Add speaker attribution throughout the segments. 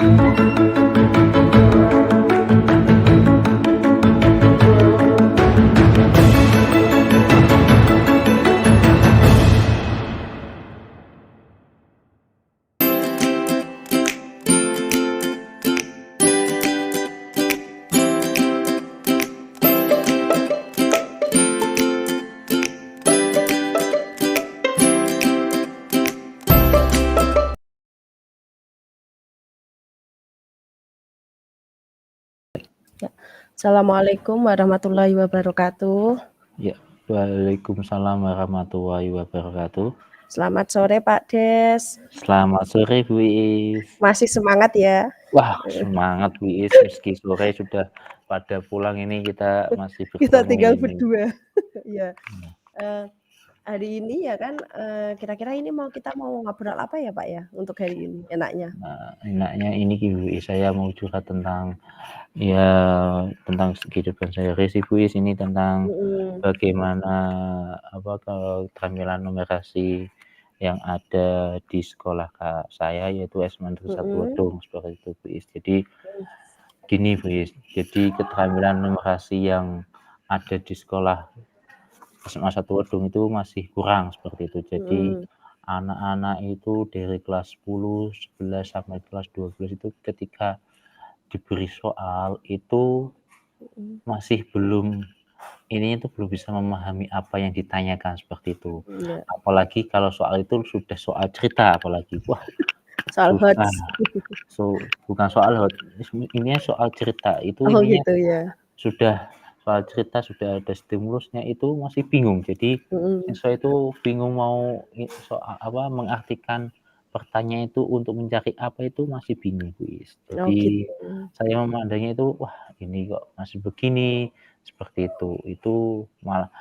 Speaker 1: Ya. Assalamualaikum warahmatullahi wabarakatuh.
Speaker 2: Ya, waalaikumsalam warahmatullahi wabarakatuh.
Speaker 1: Selamat sore Pak Des.
Speaker 2: Selamat sore Bu Iis.
Speaker 1: Masih semangat ya?
Speaker 2: Wah, semangat Bu Iis, meski sore sudah pada pulang ini kita masih
Speaker 1: Kita
Speaker 2: bertemu
Speaker 1: tinggal
Speaker 2: ini.
Speaker 1: berdua. Ya. Hari ini ya kan, kira-kira ini kita mau ngobrol apa ya Pak ya untuk hari ini enaknya?
Speaker 2: Nah, enaknya ini Bu Iis, saya mau curhat tentang tentang kehidupan sehari sih Bu Iis, ini tentang bagaimana keterampilan numerasi yang ada di sekolah saya, yaitu SMA Negeri 1 Wedung, seperti itu Bu Iis. Jadi gini Bu Iis, jadi keterampilan numerasi yang ada di sekolah SMA 1 Wedung itu masih kurang seperti itu. Jadi anak-anak itu dari kelas 10, 11 sampai kelas 12 itu ketika diberi soal itu masih belum bisa memahami apa yang ditanyakan seperti itu.
Speaker 1: Iya.
Speaker 2: Apalagi kalau soal itu sudah soal cerita apalagi. Wah,
Speaker 1: Soal
Speaker 2: susah.
Speaker 1: hots.
Speaker 2: Bukan soal hot, ini soal cerita. Itu
Speaker 1: Oh
Speaker 2: intinya
Speaker 1: gitu ya.
Speaker 2: sudah soal cerita, sudah ada stimulusnya, itu masih bingung. Jadi siswa itu bingung mau mengartikan pertanyaan itu untuk mencari apa, itu masih bingung Bu Iis.
Speaker 1: Oh
Speaker 2: Jadi
Speaker 1: gitu.
Speaker 2: saya memandangnya itu, wah ini kok masih begini, seperti itu. Itu malah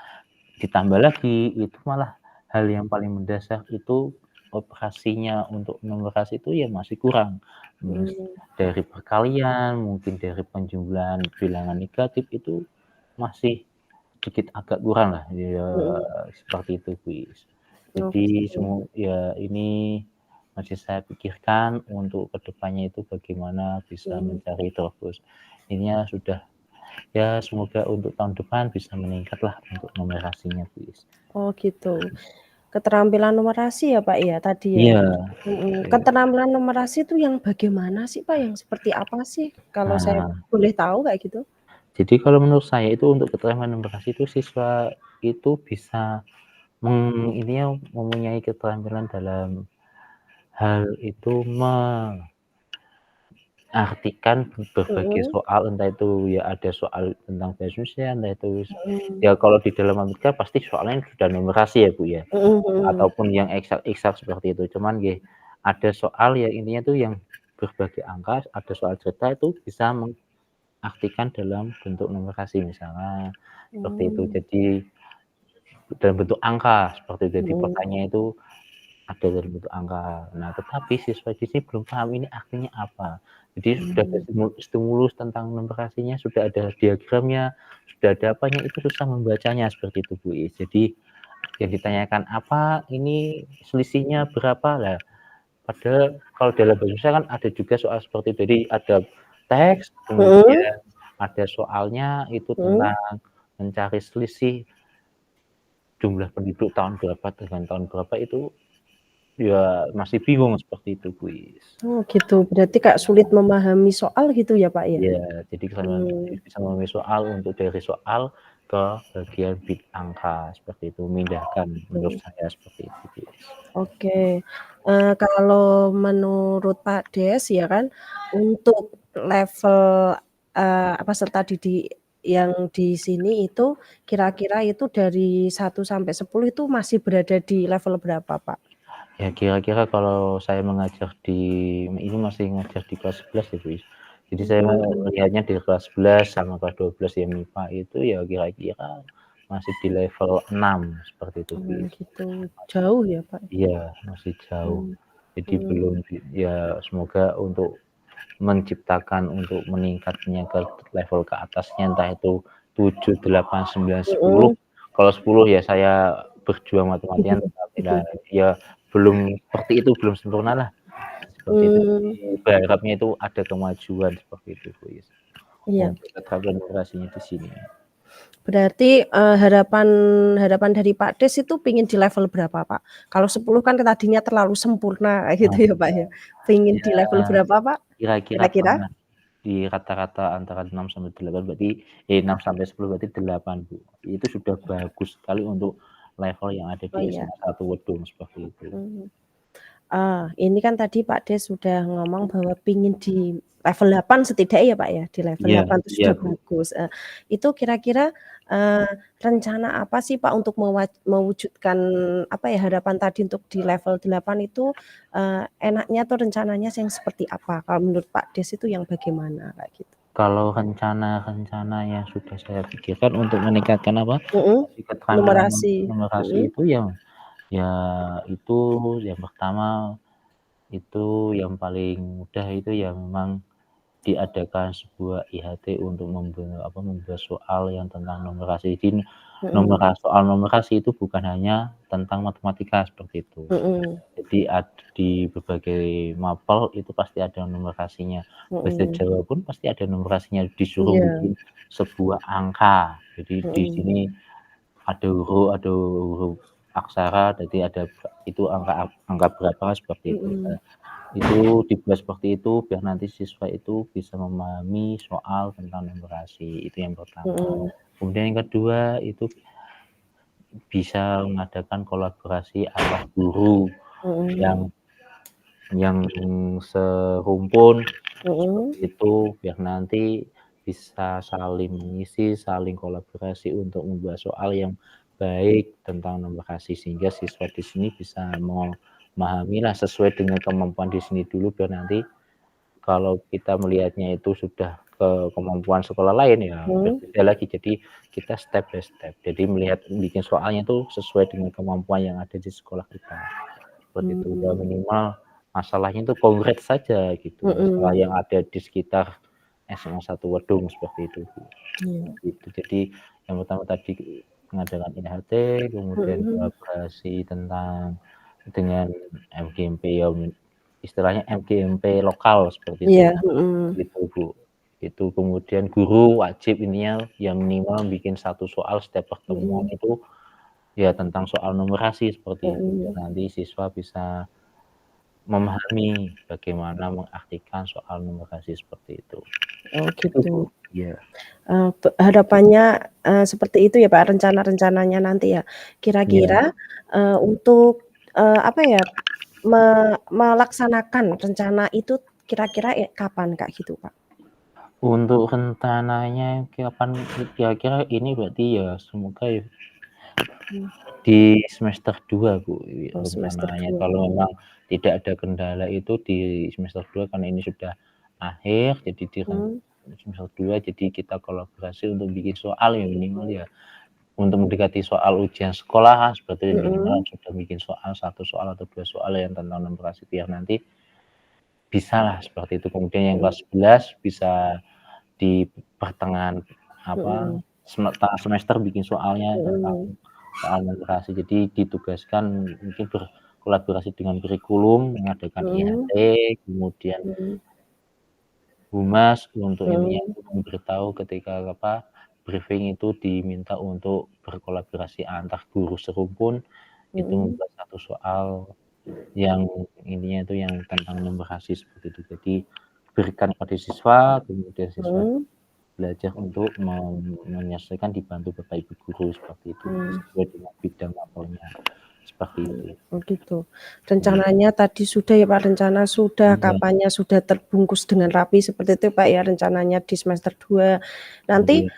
Speaker 2: ditambah lagi, itu malah hal yang paling mendasar itu operasinya untuk numerasi itu ya masih kurang. Dari perkalian, mungkin dari penjumlahan bilangan negatif itu masih sedikit agak kurang lah, ya seperti itu Bu Iis. Jadi ini masih saya pikirkan untuk kedepannya itu bagaimana bisa mencari terus. Ininya sudah ya semoga untuk tahun depan bisa meningkat lah untuk numerasinya Bu Iis.
Speaker 1: Oh gitu. Keterampilan numerasi ya Pak ya tadi ya?
Speaker 2: Iya.
Speaker 1: Keterampilan numerasi itu yang bagaimana sih Pak? Yang seperti apa sih? Kalau saya boleh tahu kayak gitu?
Speaker 2: Jadi kalau menurut saya itu untuk keterampilan numerasi itu siswa itu bisa mempunyai keterampilan dalam hal itu mengartikan berbagai soal, entah itu ya ada soal tentang bahasa Indonesia, entah itu ya kalau di dalam matematika pasti soalnya sudah numerasi ya Bu ya, ataupun yang eksak seperti itu. Cuman ada soal yang intinya tuh yang berbagai angka, ada soal cerita itu bisa mengartikan dalam bentuk numerasi misalnya seperti itu. Jadi dalam bentuk angka seperti itu. Jadi pertanyaan itu ada dalam bentuk angka. Nah, tetapi siswa di sini belum paham ini artinya apa. Jadi sudah ada stimulus tentang numerasinya, sudah ada diagramnya, sudah ada apanya, itu susah membacanya seperti itu Bu Iis. Jadi yang ditanyakan apa, ini selisihnya berapa lah. Padahal kalau dalam bahasa Indonesia kan ada juga soal seperti itu. Jadi ada teks, kemudian ada soalnya itu tentang mencari selisih jumlah penduduk tahun berapa dengan tahun berapa, itu ya masih bingung seperti itu Bu Iis.
Speaker 1: Oh gitu, berarti Kak sulit memahami soal gitu ya Pak ya?
Speaker 2: Iya, jadi bisa memahami soal untuk dari soal ke bagian bit angka seperti itu, memindahkan menurut saya seperti itu Bu Iis.
Speaker 1: Oke, kalau menurut Pak Des ya kan, untuk level, peserta didik yang di sini itu kira-kira itu dari 1 sampai 10 itu masih berada di level berapa Pak?
Speaker 2: Ya kira-kira kalau saya mengajar ini masih ngajar di kelas 11 ya Bu Iis. Jadi saya melihatnya di kelas 11 sama kelas 12 yang MIPA itu ya kira-kira masih di level 6 seperti itu Bu Iis.
Speaker 1: Gitu, jauh ya Pak?
Speaker 2: Iya, masih jauh. Jadi belum ya semoga untuk menciptakan untuk meningkatnya ke level ke atasnya, entah itu 7, 8, 9, 10. Kalau 10 ya saya berjuang mati-matian, tapi ya belum seperti itu, belum sempurna lah. seperti itu. Jadi
Speaker 1: Mmm,
Speaker 2: berharapnya itu ada kemajuan seperti itu, Bu, ya.
Speaker 1: iya.
Speaker 2: Untuk keterampilan demokrasinya di sini.
Speaker 1: Berarti, harapan harapan dari Pak Des itu pengen di level berapa, Pak? Kalau 10 kan tadinya terlalu sempurna kayak gitu
Speaker 2: Nah,
Speaker 1: ya, Pak, ya. Pengen
Speaker 2: ya
Speaker 1: di level berapa, Pak,
Speaker 2: kira-kira
Speaker 1: kira-kira?
Speaker 2: pernah di rata-rata antara 6 sampai 8 berarti 6 sampai 10 berarti 8, Bu. Itu sudah bagus sekali untuk level yang ada
Speaker 1: Oh,
Speaker 2: di
Speaker 1: iya.
Speaker 2: SMA 1 Wedung seperti itu.
Speaker 1: Mhm. Ini kan tadi Pak Des sudah ngomong bahwa pingin di level 8 setidaknya ya, Pak, ya, di level
Speaker 2: Iya
Speaker 1: 8 itu
Speaker 2: iya,
Speaker 1: sudah
Speaker 2: Bu.
Speaker 1: bagus, itu kira-kira, eee, rencana apa sih, Pak, untuk mewujudkan, apa ya, harapan tadi untuk di level 8 itu, enaknya tuh rencananya yang seperti apa? Kalau menurut Pak Des itu yang bagaimana? Kayak gitu.
Speaker 2: Kalau rencana-rencana yang sudah saya pikirkan untuk meningkatkan apa,
Speaker 1: Mhm,
Speaker 2: tadi keterampilan
Speaker 1: numerasi,
Speaker 2: numerasi
Speaker 1: mhm
Speaker 2: itu yang ya itu yang pertama, itu yang paling mudah itu ya memang diadakan sebuah IHT untuk membuat soal yang tentang numerasi. Jadi
Speaker 1: mhm
Speaker 2: soal numerasi itu bukan hanya tentang matematika seperti itu.
Speaker 1: mhm
Speaker 2: Jadi di berbagai mapel itu pasti ada numerasinya. Bahasa
Speaker 1: mhm,
Speaker 2: Jawa pun pasti ada numerasinya, disuruh
Speaker 1: iya,
Speaker 2: bikin sebuah angka. Jadi di
Speaker 1: mhm
Speaker 2: sini ada huruf aksara, jadi ada itu angka angka berapa seperti itu.
Speaker 1: mhm
Speaker 2: Itu dibuat seperti itu biar nanti siswa itu bisa memahami soal tentang numerasi, itu yang pertama.
Speaker 1: mhm
Speaker 2: Kemudian yang kedua itu bisa mengadakan kolaborasi antar guru
Speaker 1: mhm
Speaker 2: yang serumpun
Speaker 1: mhm
Speaker 2: seperti itu, biar nanti bisa saling mengisi, saling kolaborasi untuk membuat soal yang baik tentang numerasi, sehingga siswa di sini bisa memahamilah sesuai dengan kemampuan di sini dulu biar nanti kalau kita melihatnya itu sudah ke kemampuan sekolah lain ya
Speaker 1: mhm
Speaker 2: berbeda lagi. Jadi kita step by step. Jadi melihat bikin soalnya itu sesuai dengan kemampuan yang ada di sekolah kita. Seperti itu. Ya
Speaker 1: mhm
Speaker 2: minimal masalahnya itu konkret saja gitu, masalah
Speaker 1: mhm,
Speaker 2: yang ada di sekitar SMA 1 Wedung seperti itu, Bu.
Speaker 1: iya,
Speaker 2: Gitu. Jadi yang pertama tadi mengadakan IHT, kemudian
Speaker 1: mhm,
Speaker 2: kolaborasi dengan MGMP ya istilahnya MGMP lokal seperti itu,
Speaker 1: iya, mhm
Speaker 2: gitu, Bu. Itu kemudian guru wajib ininya ya minimal bikin satu soal setiap pertemuan
Speaker 1: mhm
Speaker 2: itu ya tentang soal numerasi seperti itu, biar
Speaker 1: mhm,
Speaker 2: nanti siswa bisa memahami bagaimana mengartikan soal numerasi seperti itu.
Speaker 1: oh
Speaker 2: Itu, Bu.
Speaker 1: gitu,
Speaker 2: Iya
Speaker 1: harapannya, seperti itu ya, Pak, rencana-rencananya nanti ya.
Speaker 2: iya.
Speaker 1: Kira-kira, untuk, apa ya, melaksanakan rencana itu kira-kira kapan, Kak, gitu, Pak?
Speaker 2: Untuk rencananya kapan kira-kira ini berarti ya semoga ya
Speaker 1: Mmm,
Speaker 2: di semester 2 Bu,
Speaker 1: oh semester
Speaker 2: rencananya.
Speaker 1: 2,
Speaker 2: Kalau memang tidak ada kendala itu di semester 2 karena ini sudah akhir, jadi
Speaker 1: mmm,
Speaker 2: semester 2 jadi kita kolaborasi untuk bikin soal ya minimal ya untuk mendekati soal ujian sekolah seperti minimal
Speaker 1: mhm
Speaker 2: sudah bikin soal, satu soal atau 2 soal yang tentang numerasi biar nanti bisalah seperti itu. Kemudian yang
Speaker 1: mhm
Speaker 2: kelas 11 bisa di pertengahan apa,
Speaker 1: mhm
Speaker 2: tengah semester bikin soalnya tentang
Speaker 1: mhm
Speaker 2: soal numerasi. Jadi ditugaskan mungkin berkolaborasi dengan kurikulum, mengadakan
Speaker 1: mhm
Speaker 2: IHT, kemudian
Speaker 1: mhm
Speaker 2: humas untuk intinya
Speaker 1: mhm
Speaker 2: itu memberitahu ketika apa, briefing itu diminta untuk berkolaborasi antar guru serumpun, itu
Speaker 1: mhm
Speaker 2: membuat satu soal yang intinya itu yang tentang numerasi seperti itu. Jadi diberikan pada siswa, kemudian siswa
Speaker 1: mhm
Speaker 2: belajar untuk menyelesaikan dibantu Bapak Ibu guru seperti itu,
Speaker 1: mhm.
Speaker 2: sesuai dengan bidang mapelnya, seperti itu.
Speaker 1: Oh gitu.
Speaker 2: Iya
Speaker 1: Rencananya tadi sudah ya Pak, rencana sudah,
Speaker 2: iya
Speaker 1: kapannya sudah terbungkus dengan rapi seperti itu Pak ya, rencananya di semester 2. Nanti,
Speaker 2: iya.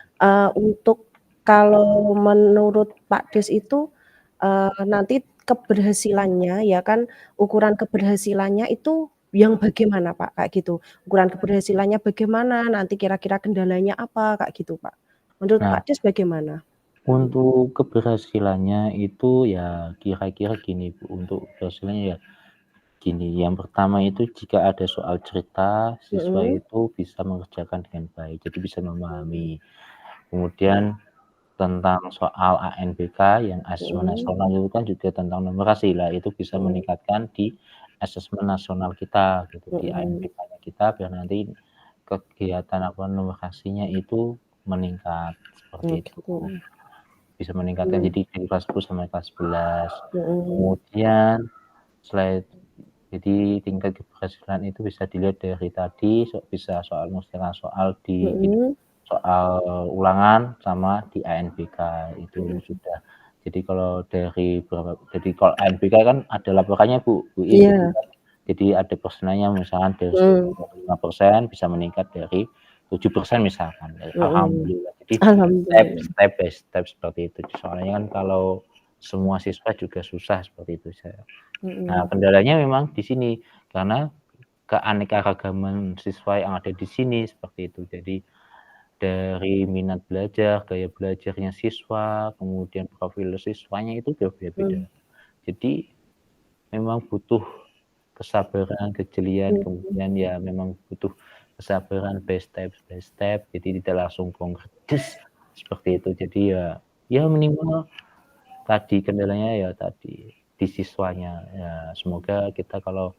Speaker 1: untuk kalau menurut Pak Des itu, nanti keberhasilannya ya kan, ukuran keberhasilannya itu yang bagaimana Pak, kayak gitu? Ukuran keberhasilannya bagaimana, nanti kira-kira kendalanya apa, kayak gitu Pak? Menurut
Speaker 2: Nah,
Speaker 1: Pak Des bagaimana?
Speaker 2: untuk keberhasilannya itu ya kira-kira gini Bu, untuk keberhasilannya ya gini, yang pertama itu jika ada soal cerita, siswa
Speaker 1: Mhm,
Speaker 2: itu bisa mengerjakan dengan baik, jadi bisa memahami. Kemudian tentang soal ANBK yang asesmen
Speaker 1: mhm,
Speaker 2: nasional itu kan juga tentang numerasi lah, itu bisa
Speaker 1: mhm,
Speaker 2: meningkatkan di asesmen nasional kita gitu, di
Speaker 1: Mhm.
Speaker 2: ANBK-nya kita biar nanti kegiatan numerasinya itu meningkat, seperti
Speaker 1: Oh
Speaker 2: itu.
Speaker 1: gitu.
Speaker 2: Bisa meningkatkan
Speaker 1: Mmm.
Speaker 2: jadi dari kelas 10 sampai kelas 11.
Speaker 1: Mhm.
Speaker 2: Kemudian selain jadi tingkat keberhasilan itu bisa dilihat dari tadi bisa soal soal di
Speaker 1: Mhm.
Speaker 2: soal ulangan sama di ANBK itu
Speaker 1: Mhm.
Speaker 2: sudah. Jadi kalau dari jadi kalau ANBK kan ada laporannya Bu Is,
Speaker 1: Iya.
Speaker 2: jadi ada persenanya misalkan dari
Speaker 1: Mmm.
Speaker 2: 5% bisa meningkat dari 7% misalkan,
Speaker 1: Mhm.
Speaker 2: alhamdulillah. Jadi
Speaker 1: Alhamdulillah.
Speaker 2: step by step seperti itu. Soalnya kan kalau semua siswa juga susah seperti itu saya. Nah,
Speaker 1: Mhm.
Speaker 2: kendalanya memang di sini karena keanekaragaman siswa yang ada di sini seperti itu. Jadi dari minat belajar, gaya belajarnya siswa, kemudian profil siswanya itu
Speaker 1: Mmm.
Speaker 2: berbeda-beda. Jadi memang butuh kesabaran, kejelian,
Speaker 1: Mhm.
Speaker 2: kemudian ya memang butuh kesabaran by step, jadi tidak langsung konkret seperti itu. Jadi ya minimal tadi kendalanya ya tadi di siswanya. Ya semoga kita kalau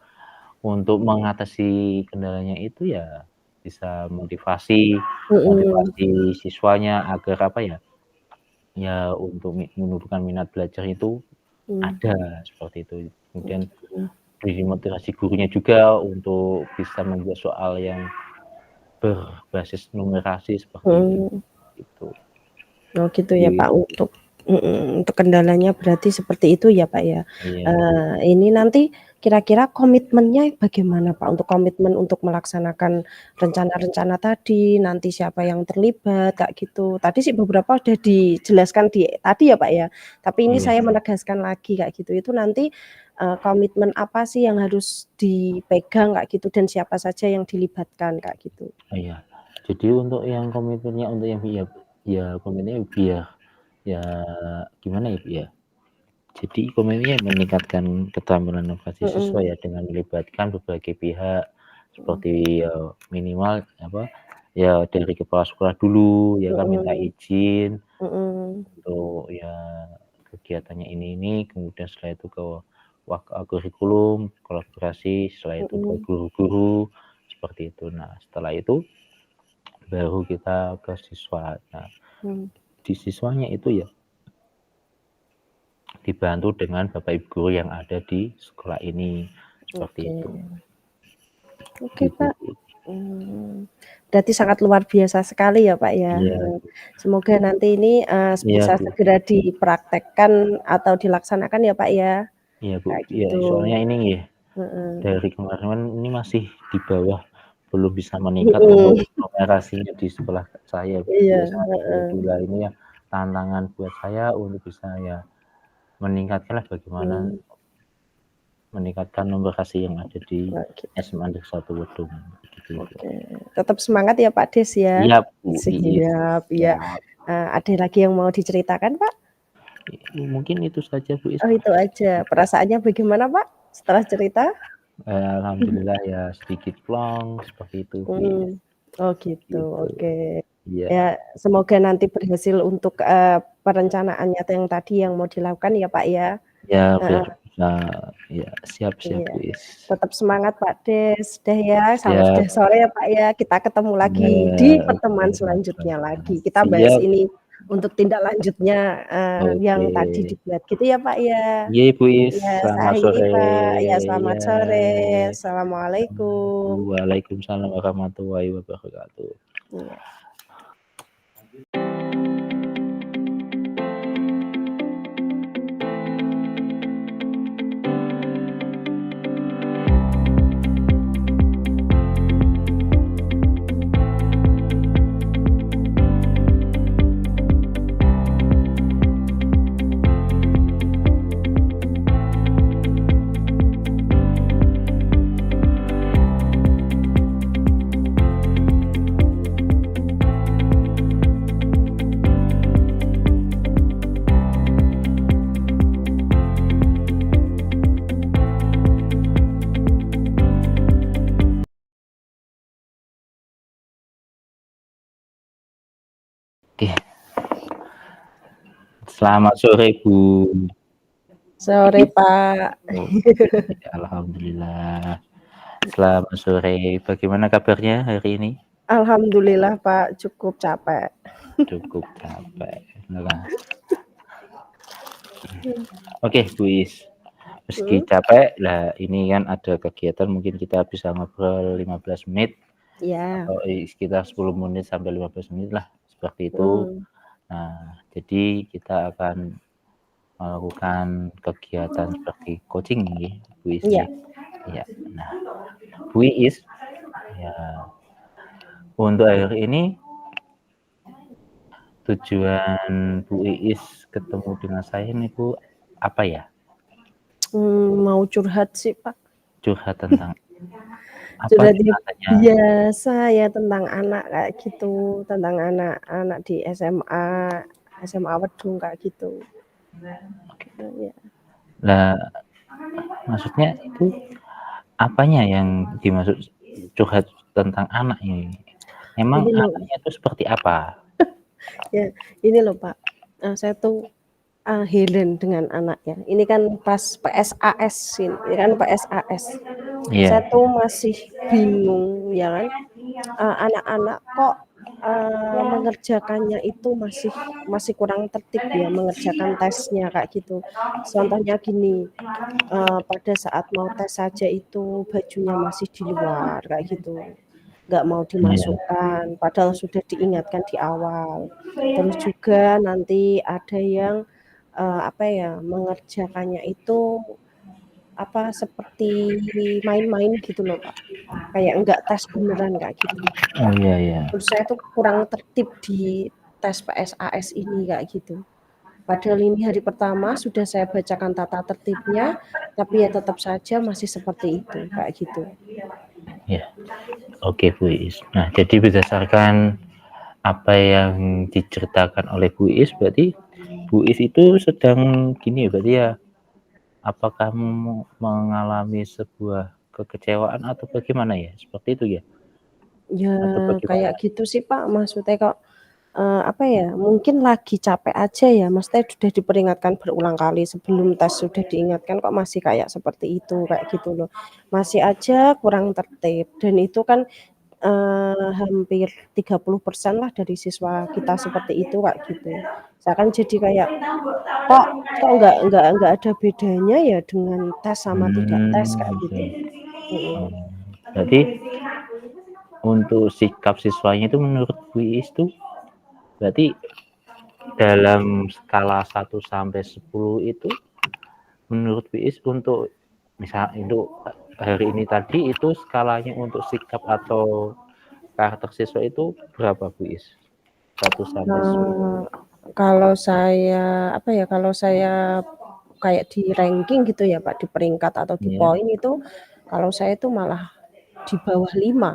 Speaker 2: untuk mengatasi kendalanya itu ya bisa
Speaker 1: Mhm.
Speaker 2: motivasi siswanya agar apa ya, ya untuk menumbuhkan minat belajar itu
Speaker 1: Mmm.
Speaker 2: ada, seperti itu. Kemudian
Speaker 1: Mhm.
Speaker 2: dari motivasi gurunya juga untuk bisa membuat soal yang berbasis numerasi seperti itu,
Speaker 1: Mhm.
Speaker 2: gitu.
Speaker 1: Oh gitu ya
Speaker 2: Jadi
Speaker 1: Pak, untuk kendalanya berarti seperti itu ya Pak ya.
Speaker 2: iya,
Speaker 1: Ini nanti kira-kira komitmennya bagaimana Pak, untuk komitmen untuk melaksanakan rencana-rencana tadi, nanti siapa yang terlibat, kayak gitu. Tadi sih beberapa udah dijelaskan tadi ya Pak ya, tapi ini
Speaker 2: iya,
Speaker 1: saya menegaskan lagi kayak gitu. Itu nanti, komitmen apa sih yang harus dipegang kayak gitu dan siapa saja yang dilibatkan kayak gitu?
Speaker 2: iya. Jadi untuk yang komitmennya untuk yang ya komitmennya biar ya gimana ya, Bu, ya, jadi komitmennya meningkatkan keterampilan inovasi siswa
Speaker 1: Mhm.
Speaker 2: ya dengan melibatkan berbagai pihak
Speaker 1: Mhm.
Speaker 2: seperti, minimal apa, ya dari kepala sekolah dulu ya kan minta
Speaker 1: Mhm.
Speaker 2: izin
Speaker 1: Mhm.
Speaker 2: untuk ya kegiatannya ini, kemudian setelah itu ke kurikulum, kolaborasi, setelah itu ke
Speaker 1: Mhm.
Speaker 2: guru-guru, seperti itu. Nah, setelah itu baru kita ke siswa. Nah,
Speaker 1: Mmm.
Speaker 2: di siswanya itu ya dibantu dengan bapak ibu guru yang ada di sekolah ini, seperti
Speaker 1: Oke.
Speaker 2: itu.
Speaker 1: Oke
Speaker 2: Gitu
Speaker 1: Pak,
Speaker 2: sih.
Speaker 1: berarti sangat luar biasa sekali ya Pak ya,
Speaker 2: Iya,
Speaker 1: semoga nanti ini,
Speaker 2: iya,
Speaker 1: bisa
Speaker 2: Bu.
Speaker 1: segera dipraktekkan atau dilaksanakan ya Pak ya,
Speaker 2: Iya, Bu.
Speaker 1: kayak
Speaker 2: Iya,
Speaker 1: gitu.
Speaker 2: soalnya ini ya
Speaker 1: Mhm.
Speaker 2: dari kemarin ini masih di bawah, belum bisa meningkat
Speaker 1: Mhm.
Speaker 2: numerasinya di sekolah saya, Bu.
Speaker 1: Iya,
Speaker 2: Ya sangat
Speaker 1: heeh.
Speaker 2: alhamdulillah ini ya tantangan buat saya untuk bisa ya meningkatkanlah bagaimana
Speaker 1: Mmm.
Speaker 2: meningkatkan numerasi yang ada di
Speaker 1: Oh gitu.
Speaker 2: SMA Negeri 1 Wedung, gitu, Bu.
Speaker 1: Oke, tetap semangat ya Pak Des ya.
Speaker 2: Siap, Bu Iis,
Speaker 1: Siap, iya.
Speaker 2: siap.
Speaker 1: Ada lagi yang mau diceritakan Pak?
Speaker 2: Mungkin itu saja, Bu Iis.
Speaker 1: Oh itu aja, perasaannya bagaimana Pak, setelah cerita?
Speaker 2: Alhamdulillah ya sedikit plong, seperti itu, Bu Iis.
Speaker 1: Mmm. Oh gitu,
Speaker 2: Gitu.
Speaker 1: oke.
Speaker 2: Iya.
Speaker 1: Ya semoga nanti berhasil untuk, perencanaannya yang tadi yang mau dilakukan ya Pak ya.
Speaker 2: Ya biar
Speaker 1: Heeh,
Speaker 2: bisa ya siap siap,
Speaker 1: iya.
Speaker 2: Bu Iis.
Speaker 1: Tetap semangat Pak Des, deh ya,
Speaker 2: Siap.
Speaker 1: sudah sore ya Pak ya, kita ketemu lagi di
Speaker 2: Ya, oke,
Speaker 1: pertemuan selanjutnya
Speaker 2: sama-sama.
Speaker 1: lagi. Kita bahas
Speaker 2: Siap.
Speaker 1: ini untuk tindak lanjutnya, yang
Speaker 2: Oke.
Speaker 1: tadi dibuat gitu ya Pak ya.
Speaker 2: Iya, Bu Iis,
Speaker 1: Iya saya
Speaker 2: selamat
Speaker 1: akhiri
Speaker 2: sore.
Speaker 1: Pak, ya selamat
Speaker 2: Ya.
Speaker 1: sore, assalamualaikum.
Speaker 2: Waalaikumsalam warahmatullahi wabarakatuh.
Speaker 1: Iya.
Speaker 2: Oke. Selamat sore, Bu.
Speaker 1: Sore, Pak.
Speaker 2: Oke, alhamdulillah. Selamat sore, bagaimana kabarnya hari ini?
Speaker 1: Alhamdulillah, Pak, cukup capek.
Speaker 2: Cukup capek, nah. Oke, Bu Is, meski
Speaker 1: Mhm,
Speaker 2: capek, lah ini kan ada kegiatan mungkin kita bisa ngobrol 15 menit
Speaker 1: iya,
Speaker 2: atau sekitar 10 menit sampai 15 menit lah, seperti itu.
Speaker 1: mhm,
Speaker 2: Nah, jadi kita akan melakukan kegiatan seperti coaching nggih, Bu Is
Speaker 1: iya,
Speaker 2: nggih. Iya. Nah, Bu Iis, ya untuk hari ini tujuan Bu Iis ketemu dengan saya nih Bu, apa ya?
Speaker 1: mau curhat sih, Pak.
Speaker 2: Curhat tentang apa
Speaker 1: Curhat
Speaker 2: nih
Speaker 1: ya
Speaker 2: katanya?
Speaker 1: biasa ya tentang anak kayak gitu, tentang anak-anak di SMA Wedung kayak gitu. Iya.
Speaker 2: Lah, maksudnya itu apanya yang dimaksud curhat tentang anak ini? Emang
Speaker 1: Ini loh
Speaker 2: anaknya itu seperti apa?
Speaker 1: ya, ini loh, Pak, saya tuh heran dengan anaknya. Ini kan pas PSAS ini kan PSAS. Saya
Speaker 2: Iya,
Speaker 1: tuh masih bingung ya kan, anak-anak kok, mengerjakannya itu masih masih kurang tertib ya mengerjakan tesnya kayak gitu. Contohnya gini, pada saat mau tes saja itu bajunya masih di luar kayak gitu, nggak mau
Speaker 2: iya,
Speaker 1: dimasukkan padahal sudah diingatkan di awal. Terus juga nanti ada yang, apa ya, mengerjakannya itu, apa, seperti main-main gitu loh, Pak. Kayak enggak tes beneran kayak gitu.
Speaker 2: oh iya iya,
Speaker 1: Menurut saya tuh kurang tertib di tes PSAS ini kayak gitu. Padahal ini hari pertama sudah saya bacakan tata tertibnya, tapi ya tetap saja masih seperti itu, kayak gitu.
Speaker 2: iya. Oke Bu Iis. Nah, jadi berdasarkan apa yang diceritakan oleh Bu Iis, berarti Bu Iis itu sedang gini ya, berarti ya, apakah mengalami sebuah kekecewaan atau bagaimana ya? Seperti itu ya?
Speaker 1: Ya
Speaker 2: Atau
Speaker 1: kayak
Speaker 2: bagaimana?
Speaker 1: gitu sih, Pak, maksudnya kok, apa ya, mungkin lagi capek aja ya, maksudnya sudah diperingatkan berulang kali sebelum tes sudah diingatkan kok masih kayak seperti itu, kayak gitu loh. Masih aja kurang tertib dan itu kan, hampir 30% lah dari siswa kita seperti itu, kayak gitu. Saya kan jadi kayak, kok kok nggak ada bedanya ya dengan tes sama tidak tes, kayak
Speaker 2: Gitu.
Speaker 1: gitu. Mhm.
Speaker 2: Oh, berarti untuk sikap siswanya itu menurut Bu Iis tuh berarti dalam skala 1 sampai 10 itu menurut Bu Iis untuk misal itu hari ini tadi itu skalanya untuk sikap atau karakter siswa itu berapa Bu Iis? 1 sampai 10.
Speaker 1: Eee, kalau saya, apa ya, kalau saya kayak di ranking gitu ya, Pak, di peringkat atau di
Speaker 2: Iya.
Speaker 1: poin itu, kalau saya itu malah di bawah 5.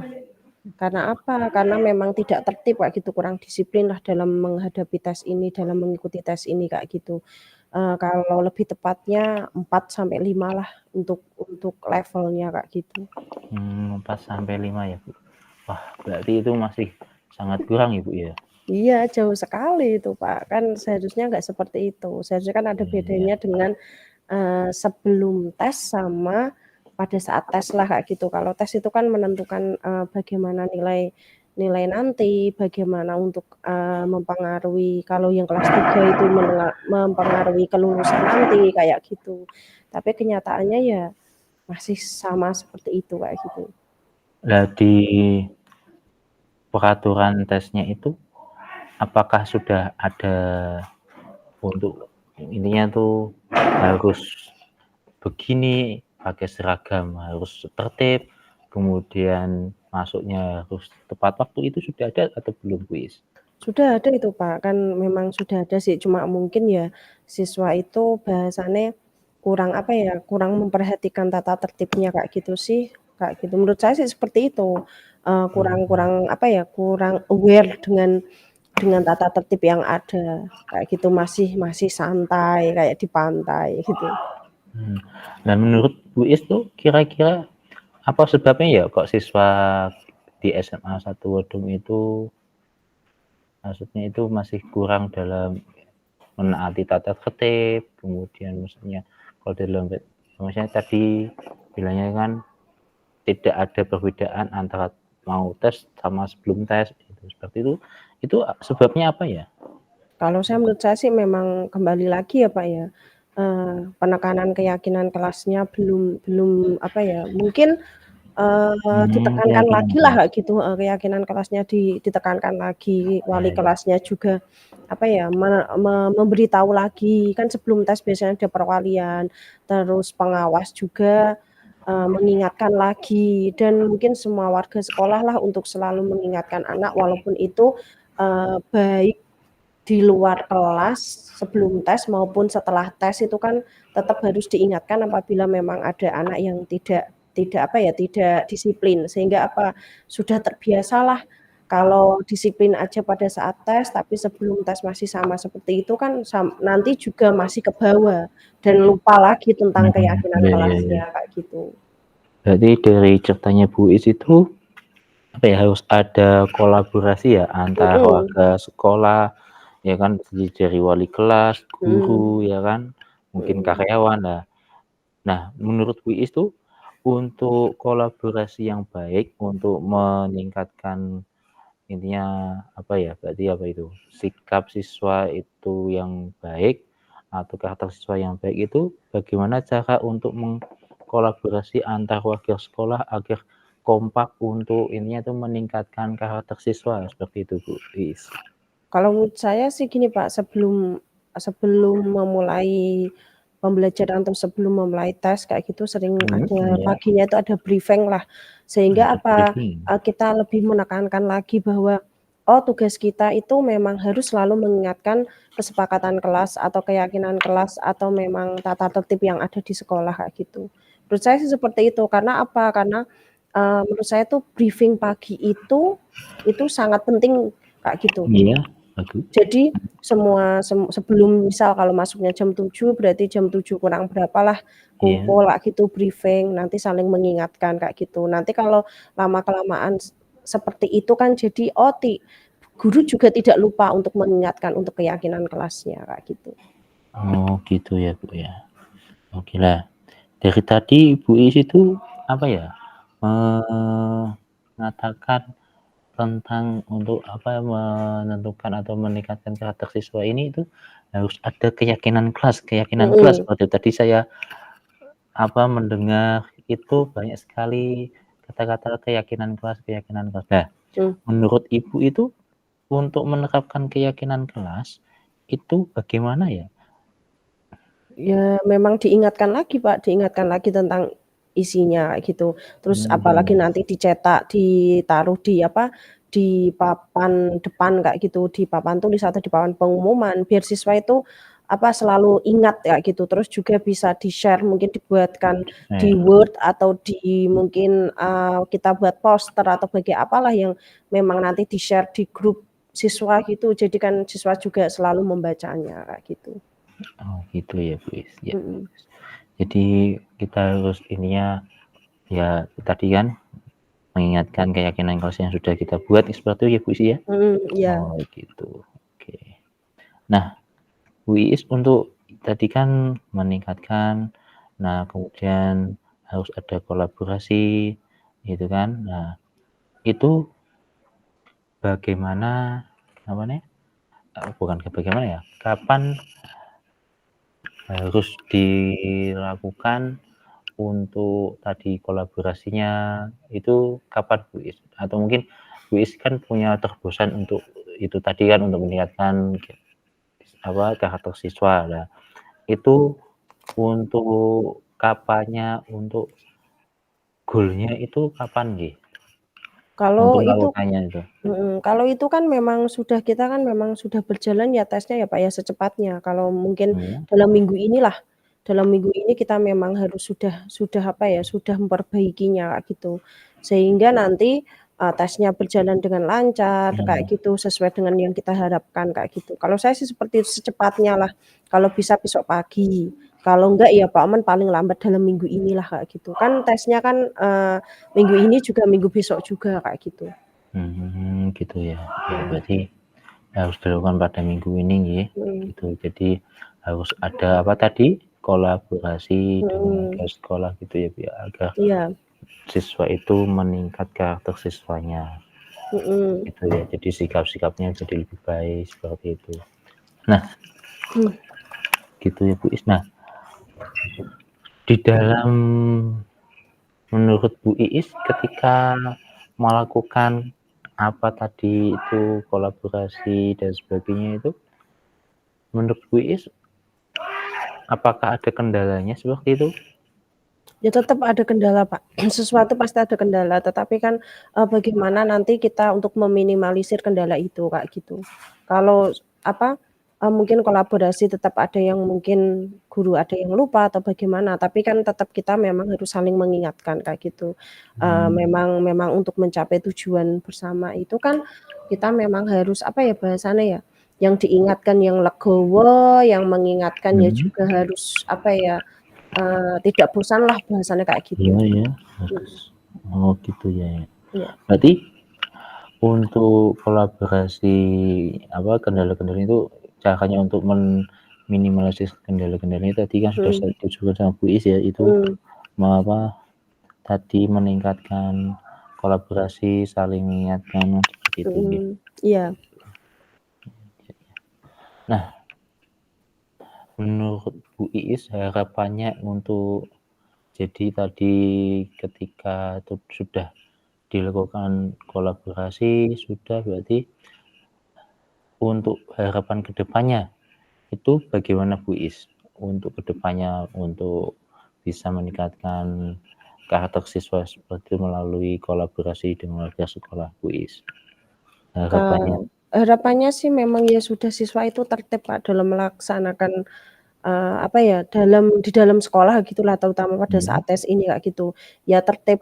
Speaker 1: Karena apa? Karena memang tidak tertib kayak gitu, kurang disiplin lah dalam menghadapi tes ini, dalam mengikuti tes ini kayak gitu. Kalau lebih tepatnya 4 sampai 5 lah untuk levelnya kayak gitu.
Speaker 2: 4 sampai 5 ya, Bu? Wah, berarti itu masih sangat kurang ya, Bu, ya?
Speaker 1: Iya, jauh sekali itu, Pak, kan seharusnya nggak seperti itu. Seharusnya kan ada
Speaker 2: Iya iya.
Speaker 1: bedanya dengan, sebelum tes sama pada saat tes lah kayak gitu. Kalau tes itu kan menentukan, bagaimana nilai nilai nanti, bagaimana untuk, mempengaruhi kalau yang kelas 3 itu mempengaruhi kelulusan nanti, kayak gitu. Tapi kenyataannya ya masih sama seperti itu, kayak gitu.
Speaker 2: Lah di peraturan tesnya itu, apakah sudah ada untuk intinya tuh harus begini, pakai seragam harus tertib, kemudian masuknya harus tepat waktu, itu sudah ada atau belum, kuis?
Speaker 1: Sudah ada itu, Pak, kan memang sudah ada sih, cuma mungkin ya siswa itu bahasannya kurang, apa ya, kurang memperhatikan tata tertibnya kayak gitu sih, kayak gitu. Menurut saya sih seperti itu, kurang
Speaker 2: Mmm,
Speaker 1: kurang, apa ya, kurang aware dengan tata tertib yang ada, kayak gitu, masih masih santai kayak di pantai gitu.
Speaker 2: mhm. Nah menurut Bu Is tuh kira-kira apa sebabnya ya kok siswa di SMA 1 Wedung itu maksudnya itu masih kurang dalam menaati tata tertib, kemudian maksudnya kalau dalam maksudnya tadi bilangnya kan tidak ada perbedaan antara mau tes sama sebelum tes, gitu. Seperti itu sebabnya apa ya?
Speaker 1: Kalau menurut saya sih memang kembali lagi ya, Pak, ya, penekanan keyakinan kelasnya belum belum apa ya, mungkin, ditekankan
Speaker 2: Keyakinan
Speaker 1: lagilah
Speaker 2: kelas.
Speaker 1: kayak gitu, keyakinan kelasnya ditekankan lagi,
Speaker 2: Ya
Speaker 1: wali
Speaker 2: ya.
Speaker 1: kelasnya juga apa ya, memberitahu lagi, kan sebelum tes biasanya ada perwalian, terus pengawas juga, mengingatkan lagi dan mungkin semua warga sekolah lah untuk selalu mengingatkan anak walaupun itu, baik di luar kelas sebelum tes maupun setelah tes itu kan tetap harus diingatkan apabila memang ada anak yang tidak tidak apa ya, tidak disiplin sehingga apa, sudah terbiasalah kalau disiplin aja pada saat tes, tapi sebelum tes masih sama seperti itu kan nanti juga masih kebawa dan lupa lagi tentang keyakinan
Speaker 2: Ya ya ya.
Speaker 1: kelasnya, kayak gitu.
Speaker 2: Berarti dari ceritanya Bu Is itu, apa ya, harus ada kolaborasi ya antara
Speaker 1: Mhm,
Speaker 2: warga sekolah, ya kan, dari wali kelas,
Speaker 1: mhm,
Speaker 2: guru, ya kan, mungkin
Speaker 1: mhm.
Speaker 2: karyawan. Nah, menurut Bu Is tuh, untuk kolaborasi yang baik, untuk meningkatkan intinya, apa ya, berarti apa itu, sikap siswa itu yang baik, atau karakter siswa yang baik itu, bagaimana cara untuk mengkolaborasi antar warga sekolah agar kompak untuk ininya tuh meningkatkan karakter siswa, seperti itu Bu Is?
Speaker 1: Kalau menurut saya sih gini Pak, sebelum sebelum memulai pembelajaran atau sebelum memulai tes kayak gitu sering ada
Speaker 2: Iya,
Speaker 1: paginya itu ada briefing lah, sehingga
Speaker 2: ada
Speaker 1: apa,
Speaker 2: briefing.
Speaker 1: kita lebih menekankan lagi bahwa, oh tugas kita itu memang harus selalu mengingatkan kesepakatan kelas atau keyakinan kelas atau memang tata tertib yang ada di sekolah kayak gitu. Menurut saya sih seperti itu, karena apa, karena, menurut saya tuh briefing pagi itu sangat penting kayak gitu.
Speaker 2: Iya, bagus.
Speaker 1: Jadi semua sebelum misal kalau masuknya jam 7 berarti jam 7 kurang berapalah
Speaker 2: Iya.
Speaker 1: kumpul kayak gitu briefing, nanti saling mengingatkan kayak gitu. Nanti kalau lama-kelamaan seperti itu kan jadi, guru juga tidak lupa untuk mengingatkan untuk keyakinan kelasnya kayak gitu.
Speaker 2: Oh, gitu ya Bu ya. Oke lah. Dari tadi Bu Is itu, apa ya, mengatakan tentang untuk apa, menentukan atau meningkatkan karakter siswa ini itu harus ada keyakinan kelas
Speaker 1: Mhm,
Speaker 2: seperti tadi saya, apa, mendengar itu banyak sekali kata-kata keyakinan kelas. Nah,
Speaker 1: mmm.
Speaker 2: menurut Ibu itu untuk menerapkan keyakinan kelas itu bagaimana ya?
Speaker 1: Ya memang diingatkan lagi Pak, diingatkan lagi tentang isinya kayak gitu. Terus apalagi
Speaker 2: Mmm,
Speaker 1: nanti dicetak, ditaruh di apa, di papan depan kayak gitu, di papan tulis atau di papan pengumuman, biar siswa itu apa, selalu ingat kayak gitu. Terus juga bisa di-share, mungkin dibuatkan di
Speaker 2: eh,
Speaker 1: Word atau di mungkin, kita buat poster atau bagi apalah yang memang nanti di-share di grup siswa gitu, jadi kan siswa juga selalu membacanya kayak gitu.
Speaker 2: oh gitu ya Bu Is, ya.
Speaker 1: Mhm.
Speaker 2: Jadi kita harus ininya, ya tadi kan mengingatkan keyakinan kelas yang sudah kita buat seperti itu ya Bu Is ya?
Speaker 1: Mhm, iya,
Speaker 2: Oh gitu, oke. Nah Bu Iis untuk tadi kan meningkatkan, nah kemudian harus ada kolaborasi gitu kan. Nah itu bagaimana namanya, bukan bagaimana ya, kapan harus dilakukan untuk tadi kolaborasinya itu kapan Bu Iis? Atau mungkin Bu Iis kan punya terobosan untuk itu tadi kan untuk meningkatkan apa, karakter siswa. Nah itu untuk kapannya, untuk goal-nya itu kapan nggih?
Speaker 1: kalau
Speaker 2: Untuk
Speaker 1: itu
Speaker 2: melakukannya itu?
Speaker 1: kalau itu kan memang sudah kita kan memang sudah berjalan ya tesnya ya, Pak, ya, secepatnya. Kalau mungkin
Speaker 2: Iya,
Speaker 1: dalam minggu inilah, dalam minggu ini kita memang harus sudah apa ya, sudah memperbaikinya kayak gitu. Sehingga nanti, tesnya berjalan dengan lancar kayak
Speaker 2: mhm,
Speaker 1: gitu, sesuai dengan yang kita harapkan kayak gitu. Kalau saya sih seperti itu, secepatnya lah, kalau bisa besok pagi, kalau enggak ya Pak Aman paling lambat dalam minggu inilah kayak gitu. Kan tesnya kan, minggu ini juga minggu besok juga kayak gitu.
Speaker 2: gitu ya. Ya
Speaker 1: Mhm,
Speaker 2: berarti harus dilakukan pada minggu ini nggih,
Speaker 1: mhm.
Speaker 2: gitu. Jadi harus ada apa tadi? kolaborasi dengan
Speaker 1: Mhm.
Speaker 2: ke sekolah gitu ya, Bu, ya, agar
Speaker 1: Iya.
Speaker 2: siswa itu meningkat karakter siswanya,
Speaker 1: Mhm.
Speaker 2: gitu ya. Jadi sikap-sikapnya jadi lebih baik, seperti itu. Nah,
Speaker 1: Mmm.
Speaker 2: gitu ya, Bu Iis. Nah, di dalam menurut Bu Iis ketika melakukan apa tadi itu, kolaborasi dan sebagainya itu, menurut Bu Iis, apakah ada kendalanya seperti itu?
Speaker 1: Ya tetep ada kendala, Pak. Sesuatu pasti ada kendala, tetapi kan, bagaimana nanti kita untuk meminimalisir kendala itu, Kak, gitu. Kalau apa, mungkin kolaborasi tetap ada yang mungkin guru ada yang lupa atau bagaimana, tapi kan tetap kita memang harus saling mengingatkan, kayak gitu.
Speaker 2: Mmm.
Speaker 1: Memang memang untuk mencapai tujuan bersama itu kan kita memang harus, apa ya bahasanya ya, yang diingatkan yang legowo, yang mengingatkan ya
Speaker 2: Mhm.
Speaker 1: juga harus, apa ya, tidak bosanlah bahasanya kayak
Speaker 2: Iya
Speaker 1: gitu.
Speaker 2: iya, bagus.
Speaker 1: Mhm.
Speaker 2: Oh gitu ya ya.
Speaker 1: Iya.
Speaker 2: Berarti untuk kolaborasi, apa, kendala-kendala itu caranya untuk minimalisir kendala-kendalanya tadi kan sudah
Speaker 1: Mhm.
Speaker 2: saya sebutkan sama Bu Iis ya, itu
Speaker 1: Mhm.
Speaker 2: apa, tadi meningkatkan kolaborasi, saling mengingatkan, seperti itu ya.
Speaker 1: Mhm, iya.
Speaker 2: Nah, menurut Bu Iis harapannya untuk jadi tadi ketika sudah dilakukan kolaborasi, sudah berarti untuk harapan ke depannya, itu bagaimana Bu Iis? Untuk ke depannya, untuk bisa meningkatkan karakter siswa seperti melalui kolaborasi dengan warga sekolah Bu Iis, harapannya?
Speaker 1: Harapannya sih memang ya sudah siswa itu tertib, Pak, dalam melaksanakan, apa ya, di dalam sekolah gitulah, terutama pada
Speaker 2: Mhm.
Speaker 1: saat tes ini, Kak, gitu. Ya tertib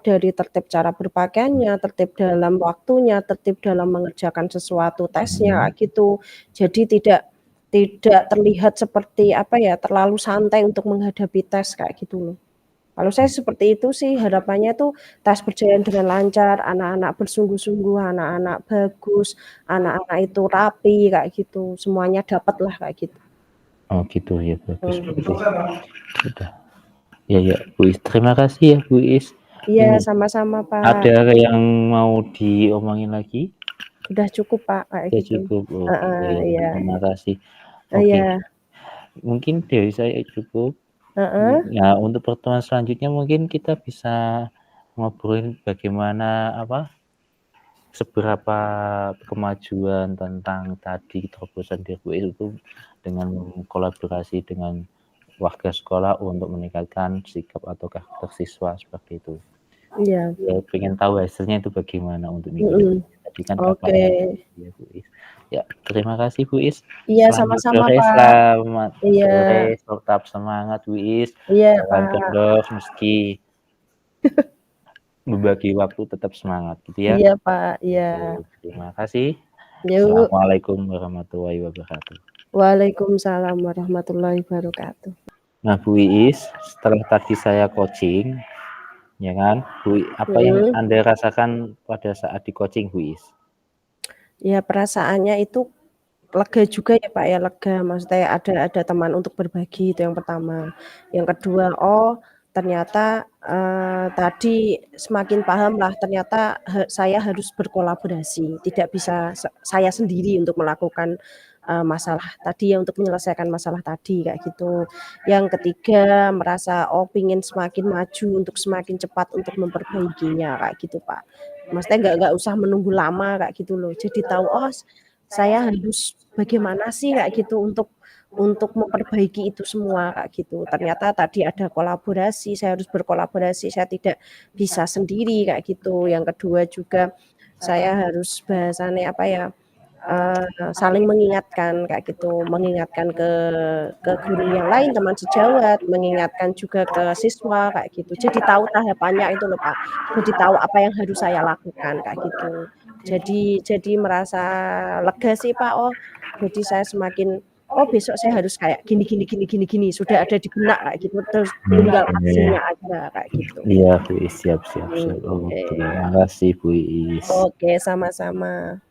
Speaker 1: cara berpakaiannya, tertib dalam waktunya, tertib dalam mengerjakan sesuatu tesnya,
Speaker 2: Mhm.
Speaker 1: Kak, gitu. Jadi tidak terlihat seperti, apa ya, terlalu santai untuk menghadapi tes, kayak gitu loh. Kalau saya seperti itu sih harapannya tuh tes berjalan dengan lancar, anak-anak bersungguh-sungguh, anak-anak bagus, anak-anak itu rapi, kayak gitu, semuanya dapatlah kayak gitu.
Speaker 2: Oh gitu ya, bagus
Speaker 1: Mhm.
Speaker 2: bagus. Udah. Ya ya, Bu Iis, terima kasih ya, Bu Iis.
Speaker 1: Iya,
Speaker 2: Ini,
Speaker 1: sama-sama, Pak.
Speaker 2: ada yang mau diomongin lagi?
Speaker 1: Udah cukup, Pak, kayak
Speaker 2: Sudah
Speaker 1: gitu.
Speaker 2: cukup, oke,
Speaker 1: Heeh, iya.
Speaker 2: terima kasih. Oke,
Speaker 1: Iya.
Speaker 2: mungkin dari saya cukup.
Speaker 1: Heeh.
Speaker 2: Ya, untuk pertemuan selanjutnya mungkin kita bisa ngobrolin bagaimana, apa, seberapa kemajuan tentang tadi terobosan dari Bu Iis itu dengan kolaborasi dengan warga sekolah untuk meningkatkan sikap atau karakter siswa, seperti itu.
Speaker 1: Iya.
Speaker 2: Ya pengen tahu hasilnya itu bagaimana untuk minggu
Speaker 1: Mhm.
Speaker 2: depan. Tadi kan
Speaker 1: Oke.
Speaker 2: Kakaknya ya, Bu Iis. Ya, terima kasih Bu Iis.
Speaker 1: Iya,
Speaker 2: Selamat
Speaker 1: sama-sama,
Speaker 2: sore
Speaker 1: Pak.
Speaker 2: selamat
Speaker 1: Iya.
Speaker 2: sore, tetap semangat Bu Iis,
Speaker 1: Iya,
Speaker 2: jangan
Speaker 1: Pak.
Speaker 2: kendor meski membagi waktu tetap semangat, gitu ya.
Speaker 1: Iya, Pak, iya.
Speaker 2: Oke, terima kasih.
Speaker 1: Yuk.
Speaker 2: Assalamualaikum warahmatullahi wabarakatuh.
Speaker 1: Waalaikumsalam warahmatullahi wabarakatuh.
Speaker 2: Nah, Bu Iis, setelah tadi saya coaching, ya kan, apa yang
Speaker 1: Mhm.
Speaker 2: Anda rasakan pada saat di-coaching, Bu Iis?
Speaker 1: Ya perasaannya itu lega juga ya, Pak, ya, lega, maksudnya ada teman untuk berbagi, itu yang pertama. Yang kedua, oh ternyata, tadi semakin pahamlah ternyata saya harus berkolaborasi, tidak bisa saya sendiri untuk melakukan, masalah tadi ya, untuk menyelesaikan masalah tadi, kayak gitu. Yang ketiga, merasa, oh pengen semakin maju untuk semakin cepat untuk memperbaikinya, kayak gitu, Pak. Maksudnya nggak usah menunggu lama, kayak gitu loh. Jadi tahu, oh saya harus bagaimana sih kayak gitu untuk memperbaiki itu semua, kayak gitu. Ternyata tadi ada kolaborasi, saya harus berkolaborasi, saya tidak bisa sendiri, kayak gitu. Yang kedua juga saya harus bahasanya apa ya, saling mengingatkan, kayak gitu. Mengingatkan ke guru yang lain, teman sejawat, mengingatkan juga ke siswa, kayak gitu. Jadi tahu tahapannya itu loh, Pak. Jadi tahu apa yang harus saya lakukan, kayak gitu. Jadi merasa lega sih, Pak, oh jadi saya semakin, oh besok saya harus kayak gini gini gini gini gini, sudah ada di benak kayak gitu, terus tinggal
Speaker 2: Oke.
Speaker 1: aksinya aja, kayak gitu.
Speaker 2: Iya, Bu Iis, siap siap siap.
Speaker 1: Oke.
Speaker 2: Terima kasih Bu Iis.
Speaker 1: Oke, sama-sama.